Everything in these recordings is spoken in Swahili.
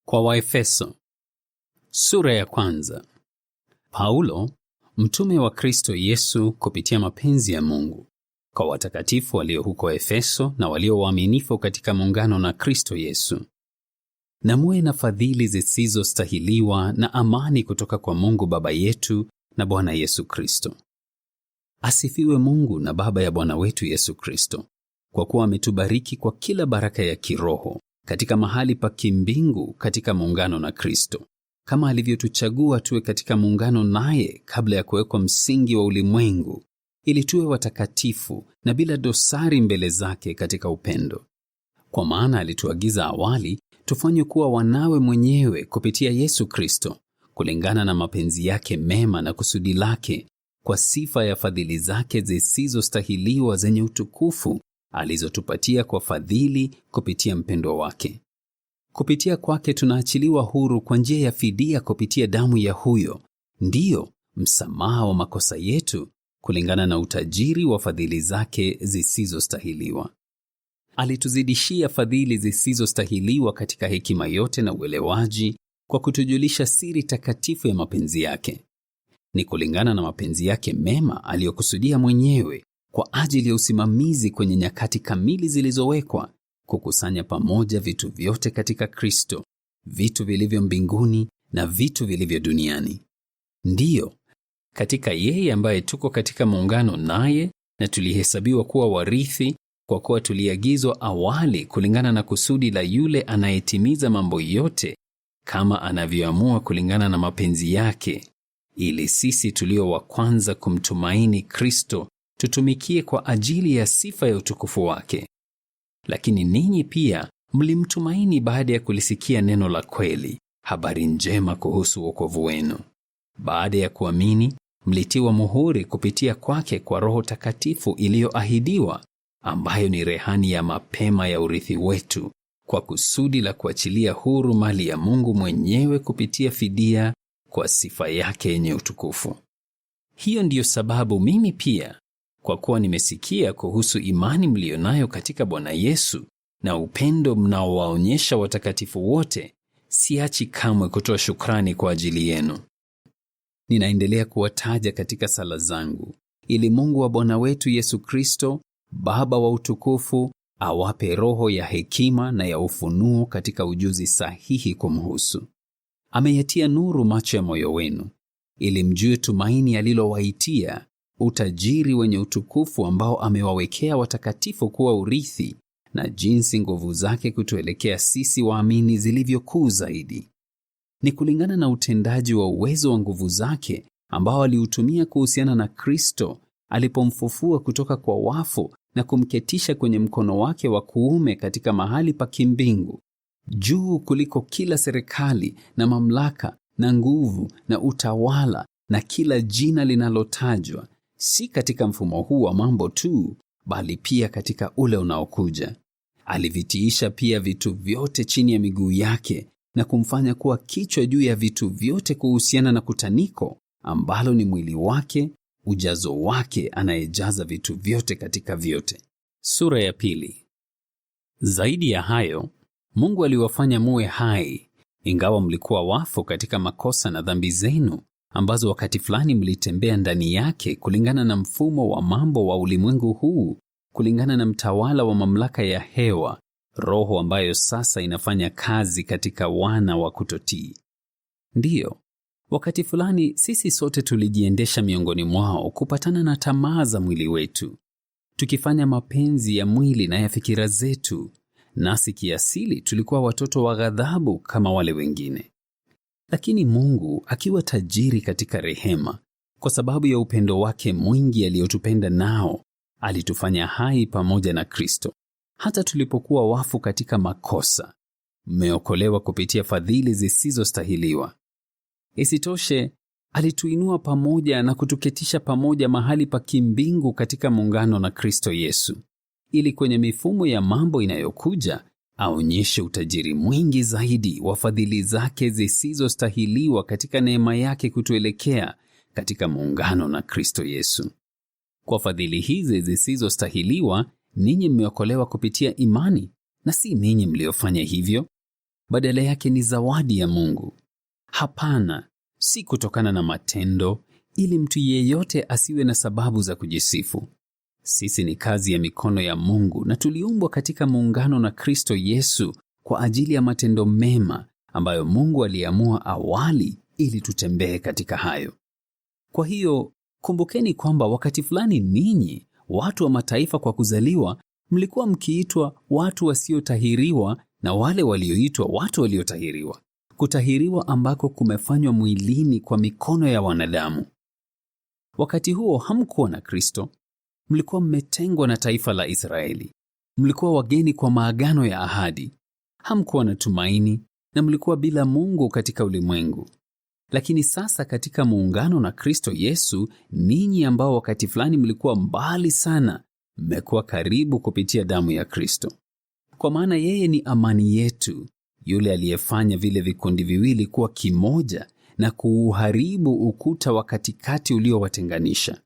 Kwa Waefeso, sura ya 1. Paulo, mtume wa Kristo Yesu kupitia mapenzi ya Mungu, kwa watakatifu walio huko Efeso na walio waaminifu katika muungano na Kristo Yesu. Na muwe na fadhili zisizostahiliwa na amani kutoka kwa Mungu Baba yetu na Bwana Yesu Kristo. Asifiwe Mungu na Baba ya Bwana wetu Yesu Kristo, kwa kuwa ametubariki kwa kila baraka ya kiroho katika mahali pa kimbingu katika muungano na Kristo, kama alivyotuchagua tuwe katika muungano naye kabla ya kuwekwa msingi wa ulimwengu, ili tuwe watakatifu na bila dosari mbele zake katika upendo. Kwa maana alituagiza awali tufanywe kuwa wanawe mwenyewe kupitia Yesu Kristo, kulingana na mapenzi yake mema na kusudi lake, kwa sifa ya fadhili zake zisizostahiliwa zenye utukufu alizotupatia kwa fadhili kupitia mpendo wake. Kupitia kwake tunaachiliwa huru kwa njia ya fidia kupitia damu ya huyo, ndiyo msamaha wa makosa yetu, kulingana na utajiri wa fadhili zake zisizostahiliwa. Alituzidishia fadhili zisizostahiliwa katika hekima yote na uelewaji, kwa kutujulisha siri takatifu ya mapenzi yake. Ni kulingana na mapenzi yake mema aliyokusudia mwenyewe kwa ajili ya usimamizi kwenye nyakati kamili zilizowekwa, kukusanya pamoja vitu vyote katika Kristo, vitu vilivyo mbinguni na vitu vilivyo duniani. Ndiyo, katika yeye ambaye tuko katika muungano naye na tulihesabiwa kuwa warithi, kwa kuwa tuliagizwa awali kulingana na kusudi la yule anayetimiza mambo yote, kama anavyoamua kulingana na mapenzi yake, ili sisi tulio wa kwanza kumtumaini Kristo tutumikie kwa ajili ya sifa ya utukufu wake. Lakini ninyi pia mlimtumaini baada ya kulisikia neno la kweli, habari njema kuhusu wokovu wenu. Baada ya kuamini, mlitiwa muhuri kupitia kwake kwa Roho Takatifu iliyoahidiwa, ambayo ni rehani ya mapema ya urithi wetu, kwa kusudi la kuachilia huru mali ya Mungu mwenyewe kupitia fidia kwa sifa yake yenye utukufu. Hiyo ndiyo sababu mimi pia, kwa kuwa nimesikia kuhusu imani mlionayo katika Bwana Yesu na upendo mnaowaonyesha watakatifu wote, siachi kamwe kutoa shukrani kwa ajili yenu. Ninaendelea kuwataja katika sala zangu, ili Mungu wa Bwana wetu Yesu Kristo, Baba wa utukufu, awape roho ya hekima na ya ufunuo katika ujuzi sahihi kumhusu. Ameyatia nuru macho ya moyo wenu, ili mjue tumaini alilowaitia, utajiri wenye utukufu ambao amewawekea watakatifu kuwa urithi, na jinsi nguvu zake kutuelekea sisi waamini zilivyokuu zaidi. Ni kulingana na utendaji wa uwezo wa nguvu zake ambao aliutumia kuhusiana na Kristo alipomfufua kutoka kwa wafu na kumketisha kwenye mkono wake wa kuume katika mahali pa kimbingu, juu kuliko kila serikali na mamlaka na nguvu na utawala na kila jina linalotajwa, si katika mfumo huu wa mambo tu, bali pia katika ule unaokuja. Alivitiisha pia vitu vyote chini ya miguu yake na kumfanya kuwa kichwa juu ya vitu vyote kuhusiana na kutaniko, ambalo ni mwili wake, ujazo wake anayejaza vitu vyote katika vyote. Sura ya 2. Zaidi ya hayo, Mungu aliwafanya muwe hai, ingawa mlikuwa wafu katika makosa na dhambi zenu, ambazo wakati fulani mlitembea ndani yake kulingana na mfumo wa mambo wa ulimwengu huu, kulingana na mtawala wa mamlaka ya hewa, roho ambayo sasa inafanya kazi katika wana wa kutotii. Ndiyo, wakati fulani sisi sote tulijiendesha miongoni mwao kupatana na tamaa za mwili wetu, tukifanya mapenzi ya mwili na ya fikira zetu, nasi kiasili tulikuwa watoto wa ghadhabu kama wale wengine. Lakini Mungu, akiwa tajiri katika rehema, kwa sababu ya upendo wake mwingi aliyotupenda nao, alitufanya hai pamoja na Kristo. Hata tulipokuwa wafu katika makosa, mmeokolewa kupitia fadhili zisizostahiliwa. Isitoshe, alituinua pamoja na kutuketisha pamoja mahali pa kimbingu katika muungano na Kristo Yesu, ili kwenye mifumo ya mambo inayokuja aonyeshe utajiri mwingi zaidi wa fadhili zake zisizostahiliwa katika neema yake kutuelekea katika muungano na Kristo Yesu. Kwa fadhili hizi zisizostahiliwa, ninyi mmeokolewa kupitia imani, na si ninyi mliofanya hivyo. Badala yake ni zawadi ya Mungu. Hapana, si kutokana na matendo, ili mtu yeyote asiwe na sababu za kujisifu. Sisi ni kazi ya mikono ya Mungu na tuliumbwa katika muungano na Kristo Yesu kwa ajili ya matendo mema ambayo Mungu aliamua awali ili tutembee katika hayo. Kwa hiyo, kumbukeni kwamba wakati fulani ninyi, watu wa mataifa kwa kuzaliwa, mlikuwa mkiitwa watu wasiotahiriwa na wale walioitwa watu waliotahiriwa. Kutahiriwa ambako kumefanywa mwilini kwa mikono ya wanadamu. Wakati huo hamkuwa na Kristo. Mlikuwa mmetengwa na taifa la Israeli. Mlikuwa wageni kwa maagano ya ahadi. Hamkuwa na tumaini na mlikuwa bila Mungu katika ulimwengu. Lakini sasa katika muungano na Kristo Yesu, ninyi ambao wakati fulani mlikuwa mbali sana, mmekuwa karibu kupitia damu ya Kristo. Kwa maana yeye ni amani yetu, yule aliyefanya vile vikundi viwili kuwa kimoja na kuuharibu ukuta wa katikati uliowatenganisha.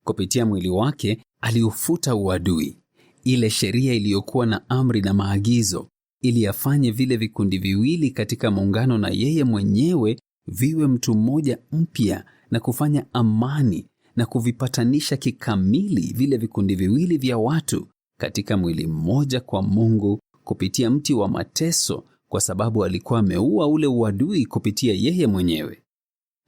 Kupitia mwili wake aliufuta uadui, ile sheria iliyokuwa na amri na maagizo, ili afanye vile vikundi viwili katika muungano na yeye mwenyewe viwe mtu mmoja mpya na kufanya amani na kuvipatanisha kikamili vile vikundi viwili vya watu katika mwili mmoja kwa Mungu kupitia mti wa mateso, kwa sababu alikuwa ameua ule uadui kupitia yeye mwenyewe.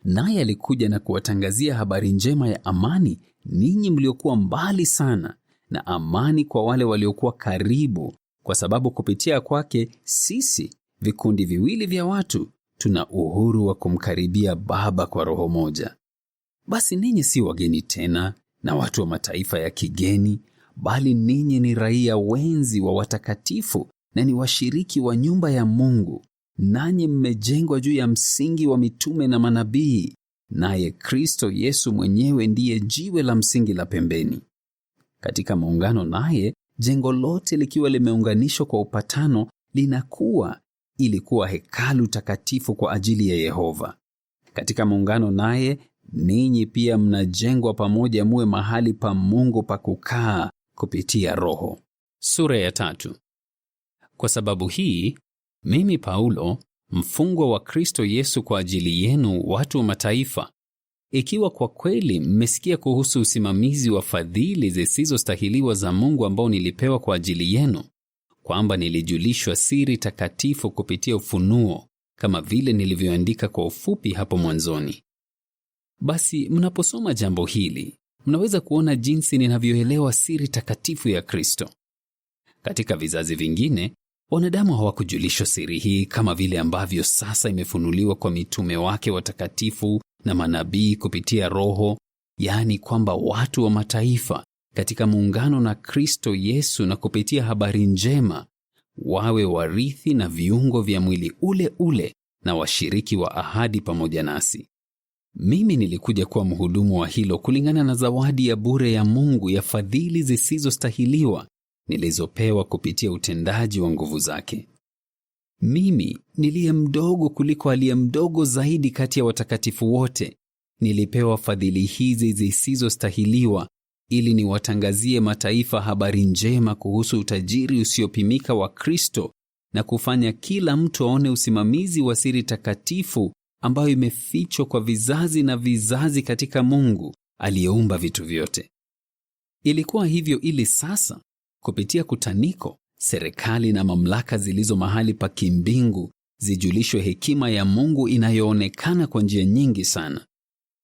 Naye alikuja na kuwatangazia habari njema ya amani ninyi mliokuwa mbali sana, na amani kwa wale waliokuwa karibu, kwa sababu kupitia kwake sisi, vikundi viwili vya watu, tuna uhuru wa kumkaribia Baba kwa roho moja. Basi ninyi si wageni tena na watu wa mataifa ya kigeni, bali ninyi ni raia wenzi wa watakatifu na ni washiriki wa nyumba ya Mungu, nanyi mmejengwa juu ya msingi wa mitume na manabii, naye Kristo Yesu mwenyewe ndiye jiwe la msingi la pembeni. Katika muungano naye, jengo lote likiwa limeunganishwa kwa upatano linakuwa ili kuwa hekalu takatifu kwa ajili ya Yehova. Katika muungano naye, ninyi pia mnajengwa pamoja muwe mahali pa Mungu pa kukaa kupitia Roho. Sura ya 3. Kwa sababu hii, mimi Paulo, mfungwa wa Kristo Yesu kwa ajili yenu watu wa mataifa, ikiwa kwa kweli mmesikia kuhusu usimamizi wa fadhili zisizostahiliwa za Mungu ambao nilipewa kwa ajili yenu, kwamba nilijulishwa siri takatifu kupitia ufunuo, kama vile nilivyoandika kwa ufupi hapo mwanzoni. Basi mnaposoma jambo hili, mnaweza kuona jinsi ninavyoelewa siri takatifu ya Kristo. Katika vizazi vingine, wanadamu hawakujulishwa siri hii kama vile ambavyo sasa imefunuliwa kwa mitume wake watakatifu na manabii kupitia Roho, yaani kwamba watu wa mataifa katika muungano na Kristo Yesu na kupitia habari njema wawe warithi na viungo vya mwili ule ule na washiriki wa ahadi pamoja nasi. Mimi nilikuja kuwa mhudumu wa hilo kulingana na zawadi ya bure ya Mungu ya fadhili zisizostahiliwa nilizopewa kupitia utendaji wa nguvu zake. Mimi niliye mdogo kuliko aliye mdogo zaidi kati ya watakatifu wote, nilipewa fadhili hizi zisizostahiliwa ili niwatangazie mataifa habari njema kuhusu utajiri usiopimika wa Kristo na kufanya kila mtu aone usimamizi wa siri takatifu ambayo imefichwa kwa vizazi na vizazi katika Mungu aliyeumba vitu vyote. Ilikuwa hivyo ili sasa, kupitia kutaniko, serikali na mamlaka zilizo mahali pa kimbingu zijulishwe hekima ya Mungu inayoonekana kwa njia nyingi sana.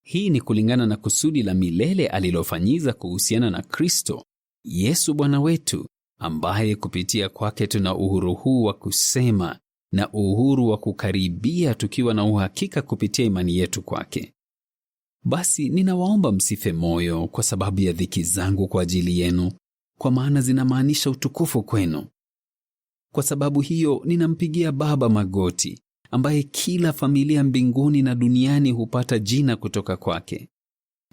Hii ni kulingana na kusudi la milele alilofanyiza kuhusiana na Kristo Yesu Bwana wetu, ambaye kupitia kwake tuna uhuru huu wa kusema na uhuru wa kukaribia tukiwa na uhakika kupitia imani yetu kwake. Basi ninawaomba msife moyo kwa sababu ya dhiki zangu kwa ajili yenu, kwa maana zinamaanisha utukufu kwenu. Kwa sababu hiyo ninampigia Baba magoti, ambaye kila familia mbinguni na duniani hupata jina kutoka kwake.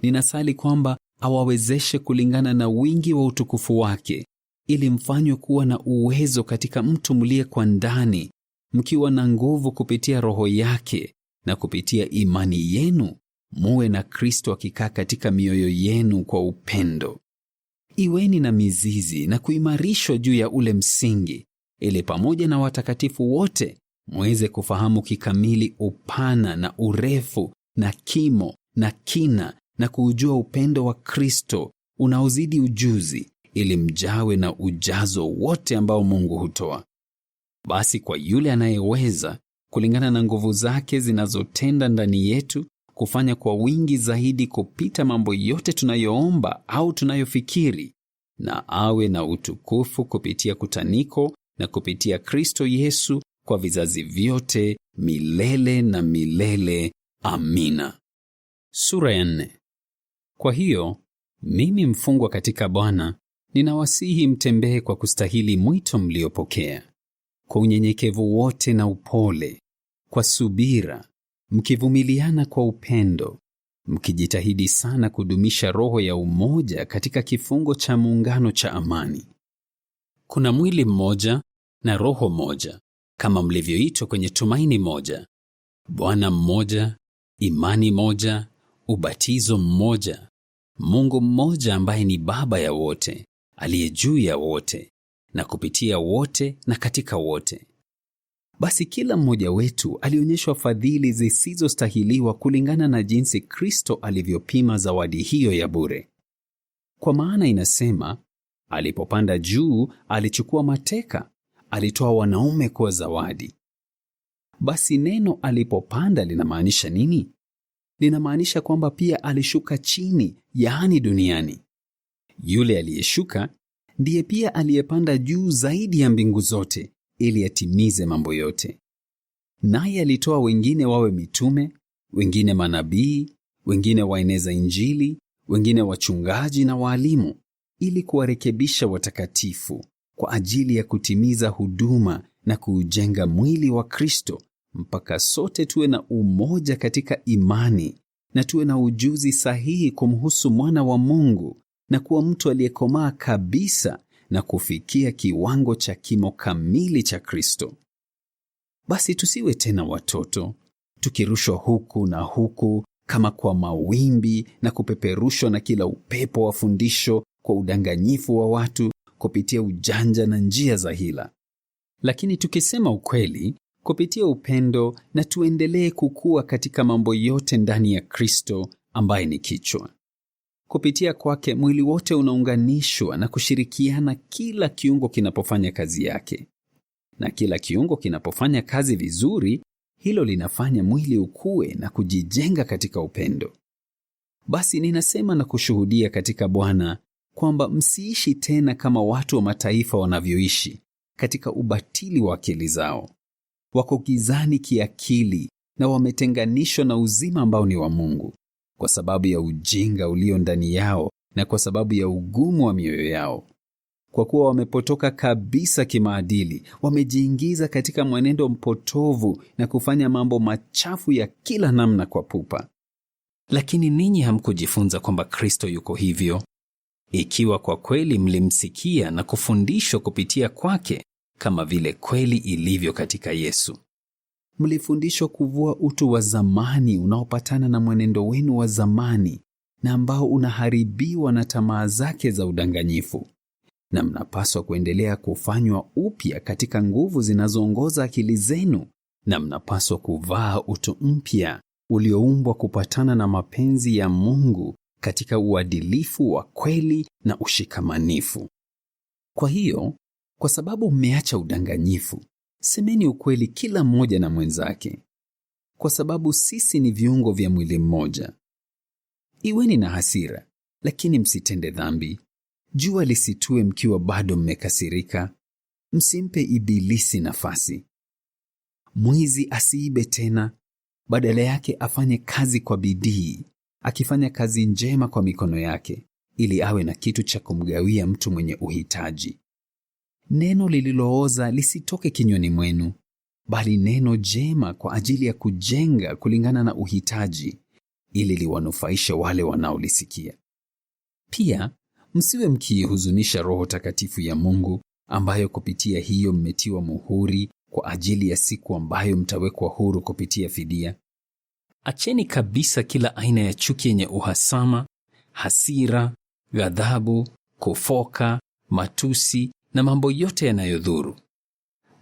Ninasali kwamba awawezeshe kulingana na wingi wa utukufu wake, ili mfanywe kuwa na uwezo katika mtu mlie kwa ndani, mkiwa na nguvu kupitia Roho yake, na kupitia imani yenu muwe na Kristo akikaa katika mioyo yenu kwa upendo. Iweni na mizizi na kuimarishwa juu ya ule msingi, ili pamoja na watakatifu wote muweze kufahamu kikamili upana na urefu na kimo na kina na kuujua upendo wa Kristo unaozidi ujuzi, ili mjawe na ujazo wote ambao Mungu hutoa. Basi kwa yule anayeweza, kulingana na nguvu zake zinazotenda ndani yetu, kufanya kwa wingi zaidi kupita mambo yote tunayoomba au tunayofikiri, na awe na utukufu kupitia kutaniko na kupitia Kristo Yesu kwa vizazi vyote, milele na milele. Amina. Sura ya 4. Kwa hiyo, mimi mfungwa katika Bwana, ninawasihi mtembee kwa kustahili mwito mliopokea, kwa unyenyekevu wote na upole, kwa subira, mkivumiliana kwa upendo, mkijitahidi sana kudumisha roho ya umoja katika kifungo cha muungano cha amani. Kuna mwili mmoja na roho moja, kama mlivyoitwa kwenye tumaini moja, Bwana mmoja, imani moja, ubatizo mmoja, Mungu mmoja ambaye ni Baba ya wote, aliye juu ya wote, na kupitia wote na katika wote. Basi kila mmoja wetu alionyeshwa fadhili zisizostahiliwa kulingana na jinsi Kristo alivyopima zawadi hiyo ya bure. Kwa maana inasema, alipopanda juu, alichukua mateka, alitoa wanaume kuwa zawadi. Basi neno alipopanda linamaanisha nini? Linamaanisha kwamba pia alishuka chini, yaani duniani. Yule aliyeshuka ndiye pia aliyepanda juu zaidi ya mbingu zote, ili atimize mambo yote. Naye alitoa wengine wawe mitume, wengine manabii, wengine waeneza Injili, wengine wachungaji na walimu, ili kuwarekebisha watakatifu kwa ajili ya kutimiza huduma na kuujenga mwili wa Kristo, mpaka sote tuwe na umoja katika imani na tuwe na ujuzi sahihi kumhusu Mwana wa Mungu, na kuwa mtu aliyekomaa kabisa na kufikia kiwango cha kimo kamili cha Kristo. Basi tusiwe tena watoto, tukirushwa huku na huku kama kwa mawimbi na kupeperushwa na kila upepo wa fundisho kwa udanganyifu wa watu kupitia ujanja na njia za hila. Lakini tukisema ukweli kupitia upendo, na tuendelee kukua katika mambo yote ndani ya Kristo ambaye ni kichwa. Kupitia kwake mwili wote unaunganishwa na kushirikiana, kila kiungo kinapofanya kazi yake. Na kila kiungo kinapofanya kazi vizuri, hilo linafanya mwili ukue na kujijenga katika upendo. Basi ninasema na kushuhudia katika Bwana kwamba msiishi tena kama watu wa mataifa wanavyoishi, katika ubatili wa akili zao. Wako gizani kiakili na wametenganishwa na uzima ambao ni wa Mungu, kwa sababu ya ujinga ulio ndani yao na kwa sababu ya ugumu wa mioyo yao. Kwa kuwa wamepotoka kabisa kimaadili, wamejiingiza katika mwenendo mpotovu na kufanya mambo machafu ya kila namna kwa pupa. Lakini ninyi hamkujifunza kwamba Kristo yuko hivyo, ikiwa kwa kweli mlimsikia na kufundishwa kupitia kwake, kama vile kweli ilivyo katika Yesu. Mlifundishwa kuvua utu wa zamani unaopatana na mwenendo wenu wa zamani, na ambao unaharibiwa na tamaa zake za udanganyifu. Na mnapaswa kuendelea kufanywa upya katika nguvu zinazoongoza akili zenu, na mnapaswa kuvaa utu mpya ulioumbwa kupatana na mapenzi ya Mungu katika uadilifu wa kweli na ushikamanifu. Kwa hiyo, kwa sababu mmeacha udanganyifu, semeni ukweli kila mmoja na mwenzake, kwa sababu sisi ni viungo vya mwili mmoja. Iweni na hasira, lakini msitende dhambi. Jua lisitue mkiwa bado mmekasirika. Msimpe Ibilisi nafasi. Mwizi asiibe tena, badala yake afanye kazi kwa bidii, akifanya kazi njema kwa mikono yake, ili awe na kitu cha kumgawia mtu mwenye uhitaji. Neno lililooza lisitoke kinywani mwenu, bali neno jema kwa ajili ya kujenga kulingana na uhitaji, ili liwanufaishe wale wanaolisikia. Pia msiwe mkiihuzunisha Roho Takatifu ya Mungu, ambayo kupitia hiyo mmetiwa muhuri kwa ajili ya siku ambayo mtawekwa huru kupitia fidia. Acheni kabisa kila aina ya chuki yenye uhasama, hasira, ghadhabu, kufoka, matusi na mambo yote yanayodhuru.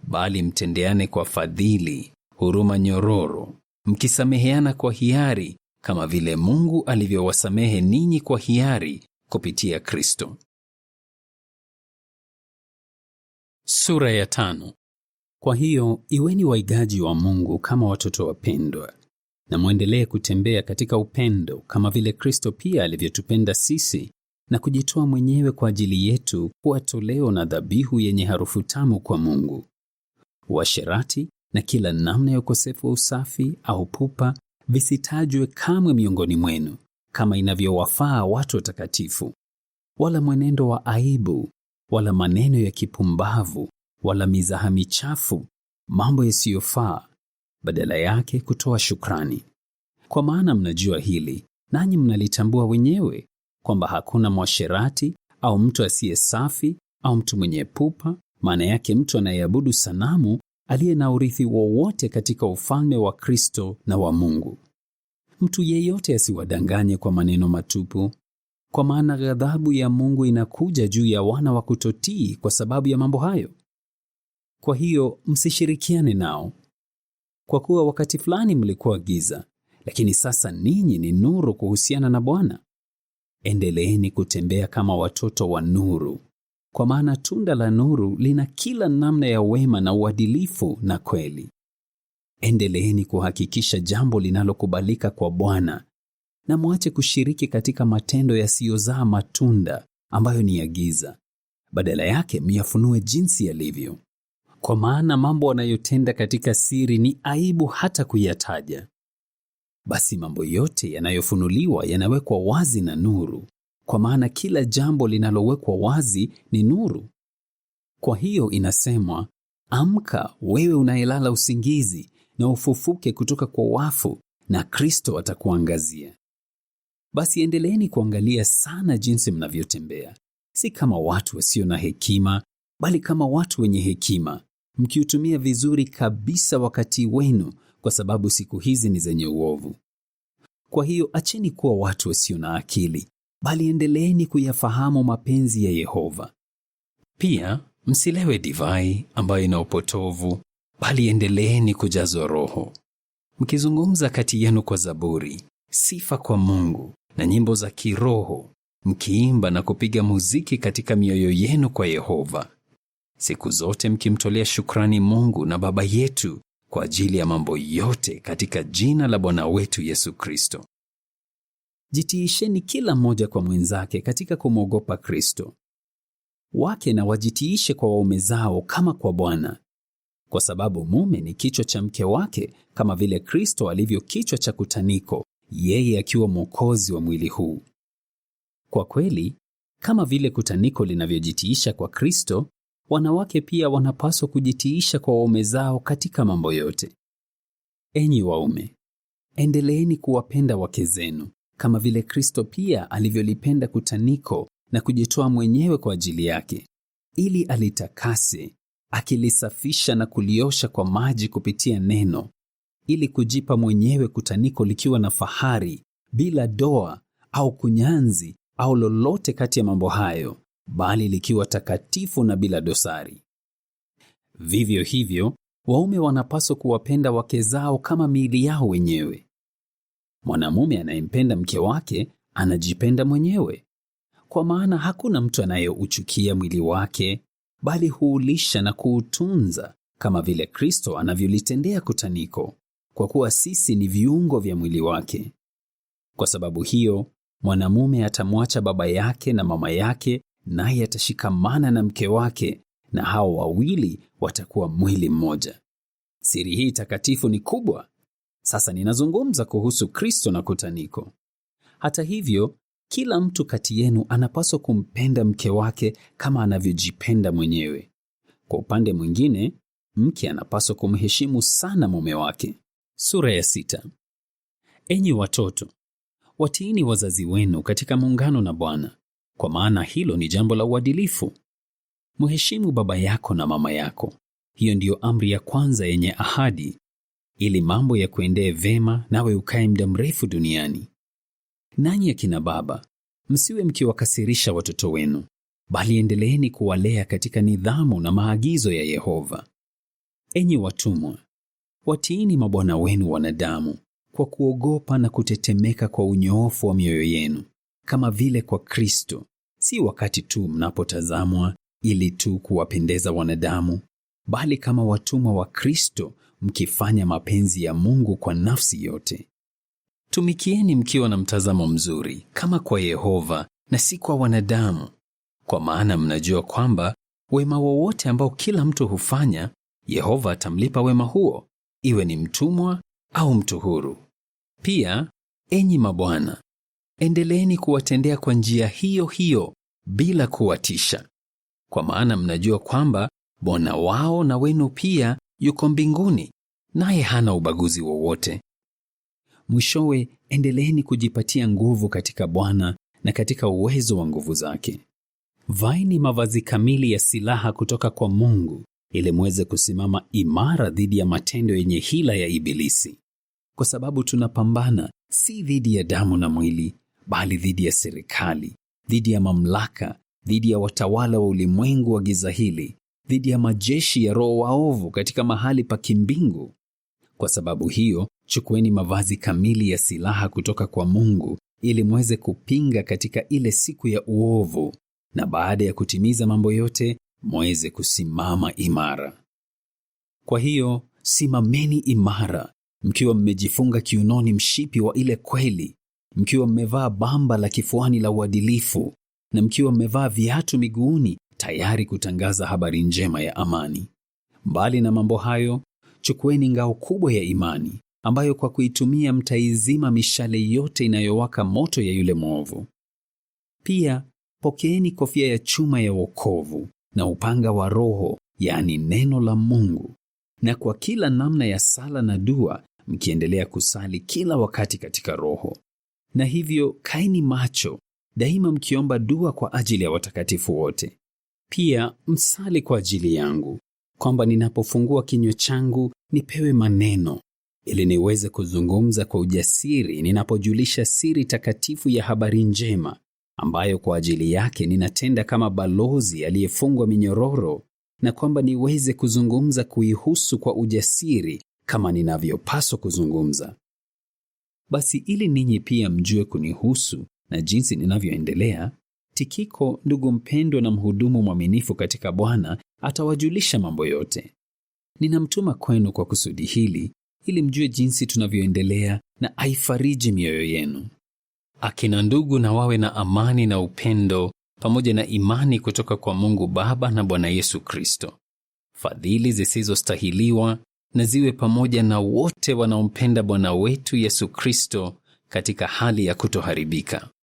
bali mtendeane kwa fadhili, huruma nyororo, mkisameheana kwa hiari kama vile Mungu alivyowasamehe ninyi kwa hiari kupitia Kristo. Sura ya 5. Kwa hiyo iweni waigaji wa Mungu kama watoto wapendwa, na muendelee kutembea katika upendo kama vile Kristo pia alivyotupenda sisi na kujitoa mwenyewe kwa ajili yetu kuwa toleo na dhabihu yenye harufu tamu kwa Mungu. Uasherati na kila namna ya ukosefu wa usafi au pupa visitajwe kamwe miongoni mwenu, kama inavyowafaa watu watakatifu, wala mwenendo wa aibu, wala maneno ya kipumbavu, wala mizaha michafu, mambo yasiyofaa. Badala yake kutoa shukrani. Kwa maana mnajua hili, nanyi mnalitambua wenyewe, kwamba hakuna mwasherati au mtu asiye safi au mtu mwenye pupa, maana yake mtu anayeabudu sanamu, aliye na urithi wowote katika ufalme wa Kristo na wa Mungu. Mtu yeyote asiwadanganye kwa maneno matupu, kwa maana ghadhabu ya Mungu inakuja juu ya wana wa kutotii kwa sababu ya mambo hayo. Kwa hiyo msishirikiane nao. Kwa kuwa wakati fulani mlikuwa giza, lakini sasa ninyi ni nuru kuhusiana na Bwana. Endeleeni kutembea kama watoto wa nuru, kwa maana tunda la nuru lina kila namna ya wema na uadilifu na kweli. Endeleeni kuhakikisha jambo linalokubalika kwa Bwana, na muache kushiriki katika matendo yasiyozaa matunda ambayo ni ya giza. Badala yake myafunue jinsi yalivyo. Kwa maana mambo wanayotenda katika siri ni aibu hata kuyataja. Basi mambo yote yanayofunuliwa yanawekwa wazi na nuru, kwa maana kila jambo linalowekwa wazi ni nuru. Kwa hiyo inasemwa, amka wewe unayelala usingizi, na ufufuke kutoka kwa wafu, na Kristo atakuangazia. Basi endeleeni kuangalia sana jinsi mnavyotembea, si kama watu wasio na hekima, bali kama watu wenye hekima, mkiutumia vizuri kabisa wakati wenu, kwa sababu siku hizi ni zenye uovu. Kwa hiyo acheni kuwa watu wasio na akili, bali endeleeni kuyafahamu mapenzi ya Yehova. Pia msilewe divai ambayo ina upotovu, bali endeleeni kujazwa Roho, mkizungumza kati yenu kwa zaburi, sifa kwa Mungu na nyimbo za kiroho, mkiimba na kupiga muziki katika mioyo yenu kwa Yehova, siku zote mkimtolea shukrani Mungu na Baba yetu kwa ajili ya mambo yote katika jina la Bwana wetu Yesu Kristo. Jitiisheni kila mmoja kwa mwenzake katika kumwogopa Kristo. Wake na wajitiishe kwa waume zao kama kwa Bwana, kwa sababu mume ni kichwa cha mke wake, kama vile Kristo alivyo kichwa cha kutaniko, yeye akiwa mwokozi wa mwili huu. Kwa kweli, kama vile kutaniko linavyojitiisha kwa Kristo, wanawake pia wanapaswa kujitiisha kwa waume zao katika mambo yote. Enyi waume, endeleeni kuwapenda wake zenu, kama vile Kristo pia alivyolipenda kutaniko na kujitoa mwenyewe kwa ajili yake, ili alitakase, akilisafisha na kuliosha kwa maji kupitia neno, ili kujipa mwenyewe kutaniko likiwa na fahari, bila doa au kunyanzi au lolote kati ya mambo hayo, bali likiwa takatifu na bila dosari. Vivyo hivyo, waume wanapaswa kuwapenda wake zao kama miili yao wenyewe. Mwanamume anayempenda mke wake anajipenda mwenyewe, kwa maana hakuna mtu anayeuchukia mwili wake, bali huulisha na kuutunza kama vile Kristo anavyolitendea kutaniko, kwa kuwa sisi ni viungo vya mwili wake. Kwa sababu hiyo, mwanamume atamwacha baba yake na mama yake, naye atashikamana na mke wake, na hao wawili watakuwa mwili mmoja. Siri hii takatifu ni kubwa. Sasa ninazungumza kuhusu Kristo na kutaniko. Hata hivyo, kila mtu kati yenu anapaswa kumpenda mke wake kama anavyojipenda mwenyewe. Kwa upande mwingine, mke anapaswa kumheshimu sana mume wake. Sura ya 6. Enyi watoto, watiini wazazi wenu katika muungano na Bwana, kwa maana hilo ni jambo la uadilifu. Mheshimu baba yako na mama yako. Hiyo ndiyo amri ya kwanza yenye ahadi, ili mambo ya kuendee vema nawe ukae muda mrefu duniani. Nanyi akina baba, msiwe mkiwakasirisha watoto wenu, bali endeleeni kuwalea katika nidhamu na maagizo ya Yehova. Enyi watumwa, watiini mabwana wenu wanadamu kwa kuogopa na kutetemeka kwa unyoofu wa mioyo yenu, kama vile kwa Kristo, si wakati tu mnapotazamwa ili tu kuwapendeza wanadamu, bali kama watumwa wa Kristo, mkifanya mapenzi ya Mungu kwa nafsi yote. Tumikieni mkiwa na mtazamo mzuri, kama kwa Yehova na si kwa wanadamu, kwa maana mnajua kwamba wema wowote ambao kila mtu hufanya, Yehova atamlipa wema huo, iwe ni mtumwa au mtu huru. Pia, enyi mabwana, endeleeni kuwatendea kwa njia hiyo hiyo bila kuwatisha, kwa maana mnajua kwamba Bwana wao na wenu pia yuko mbinguni, naye hana ubaguzi wowote. Mwishowe, endeleeni kujipatia nguvu katika Bwana na katika uwezo wa nguvu zake. Vaeni mavazi kamili ya silaha kutoka kwa Mungu, ili muweze kusimama imara dhidi ya matendo yenye hila ya Ibilisi. Kwa sababu tunapambana si dhidi ya damu na mwili, bali dhidi ya serikali, dhidi ya mamlaka, dhidi ya watawala wa ulimwengu wa giza hili, dhidi ya majeshi ya roho waovu katika mahali pa kimbingu. Kwa sababu hiyo, chukueni mavazi kamili ya silaha kutoka kwa Mungu, ili muweze kupinga katika ile siku ya uovu, na baada ya kutimiza mambo yote, muweze kusimama imara. Kwa hiyo, simameni imara, mkiwa mmejifunga kiunoni mshipi wa ile kweli, mkiwa mmevaa bamba la kifuani la uadilifu, na mkiwa mmevaa viatu miguuni, tayari kutangaza habari njema ya amani. Mbali na mambo hayo, chukueni ngao kubwa ya imani, ambayo kwa kuitumia mtaizima mishale yote inayowaka moto ya yule mwovu. Pia, pokeeni kofia ya chuma ya wokovu na upanga wa Roho, yaani neno la Mungu, na kwa kila namna ya sala na dua, mkiendelea kusali kila wakati katika Roho. Na hivyo kaeni macho, daima mkiomba dua kwa ajili ya watakatifu wote. Pia msali kwa ajili yangu, kwamba ninapofungua kinywa changu nipewe maneno, ili niweze kuzungumza kwa ujasiri ninapojulisha siri takatifu ya habari njema, ambayo kwa ajili yake ninatenda kama balozi aliyefungwa minyororo, na kwamba niweze kuzungumza kuihusu kwa ujasiri kama ninavyopaswa kuzungumza. Basi ili ninyi pia mjue kunihusu na jinsi ninavyoendelea, Tikiko, ndugu mpendwa na mhudumu mwaminifu katika Bwana, atawajulisha mambo yote. Ninamtuma kwenu kwa kusudi hili, ili mjue jinsi tunavyoendelea na aifariji mioyo yenu. Akina ndugu, na wawe na amani na upendo pamoja na imani kutoka kwa Mungu Baba na Bwana Yesu Kristo. Fadhili zisizostahiliwa na ziwe pamoja na wote wanaompenda Bwana wetu Yesu Kristo katika hali ya kutoharibika.